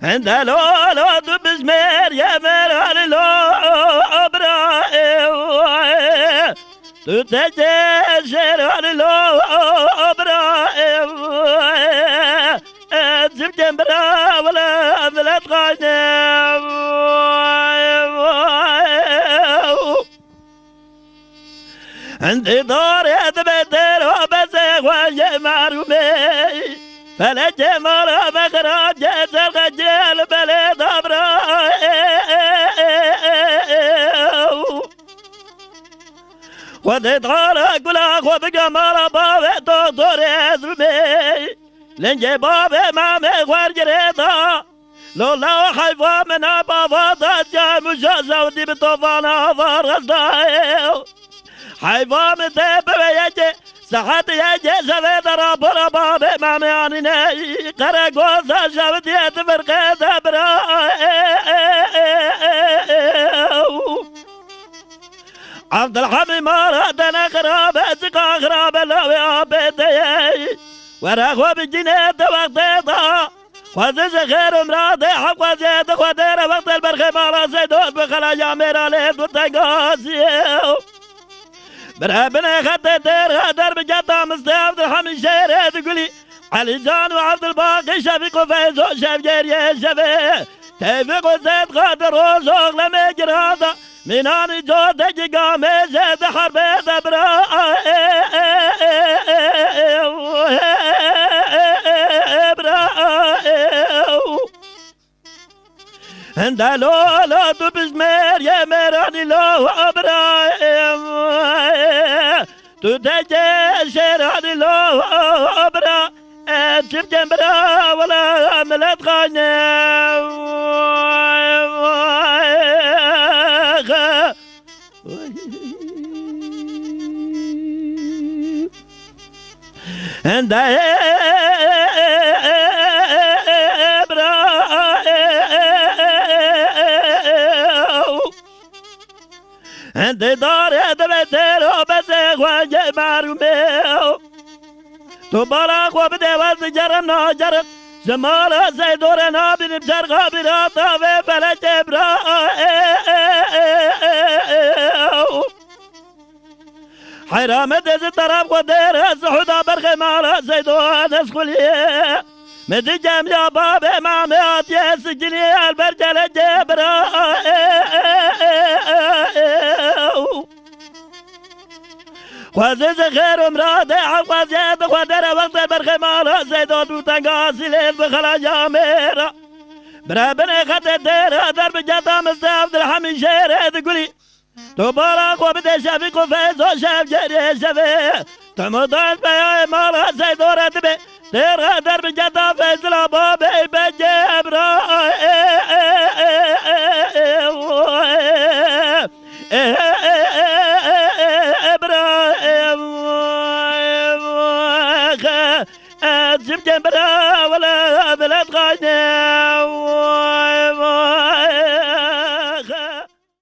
عند لولو بزمير يا مرال لو براء تتجسر لو براء زب جنبرا ولا ذلت غايم عندي دور يدبتر وبزيغ وجمارمي فلا جمر بغراب جاز الغجال بلد أبراء وددار قلاق وبقمر بابا دكتور يزرمي لنجي بابا مامي ورجريدا لولا حيفا من بابا ضجا مجازة ودي بطوفانا فارغزدايو حيفا من ديب ويجي سحت يجي زبيد رب رباب مامي عنيني قرقوزا شبت يتفرق دبراء عبد الحميد مرادنا خراب زقا خراب لوي عبيدي ورغوا بالجنيد وقتيضا وزيز خير مرادي حق وزيد خدير وقت البرخي مالا زيدود بخلا جامير عليه دوتنقاسيو برابنا خدي دير درب جدا مستعبد الحميد شيري تقولي علي جان وعبد الباقي شفيق وفيزو شف جيري شفي تيفيق وزيد غادر وزوغ لمي جرادا مناني جودة جيقامي زيد حربي دبراء عند لولا بزمير يا ميراني لو ابراهيم تتجسر علي لو ابرا تجيب جنبرا ولا عملت غنم عند عند دار يدبتر وبزيغ وجمار ميو تبارك وبدي وزجرنا جرق زمالا زيدورنا بنبجر غابراتا في فلج ابراء حرام دز طرف ودير السحودا برخي مالا زيدون اسخليه مدي جام يا بابي ماميات يا سجني البرجل جبراء وزيز خير مرادي حق زيد خدر وقت البرخي مالا زيدون وتنقاسي ليل بخلا جاميرا برابني خد الدير درب جدا مستعبد الحميد شيري تقولي تبارك وبدي شفيق وفيزو شف جيري شفي تمضان بيا مالا زيدون ردبي ترى درب جدا فيزلا بابي بجبرا ابراهيم زب جبرا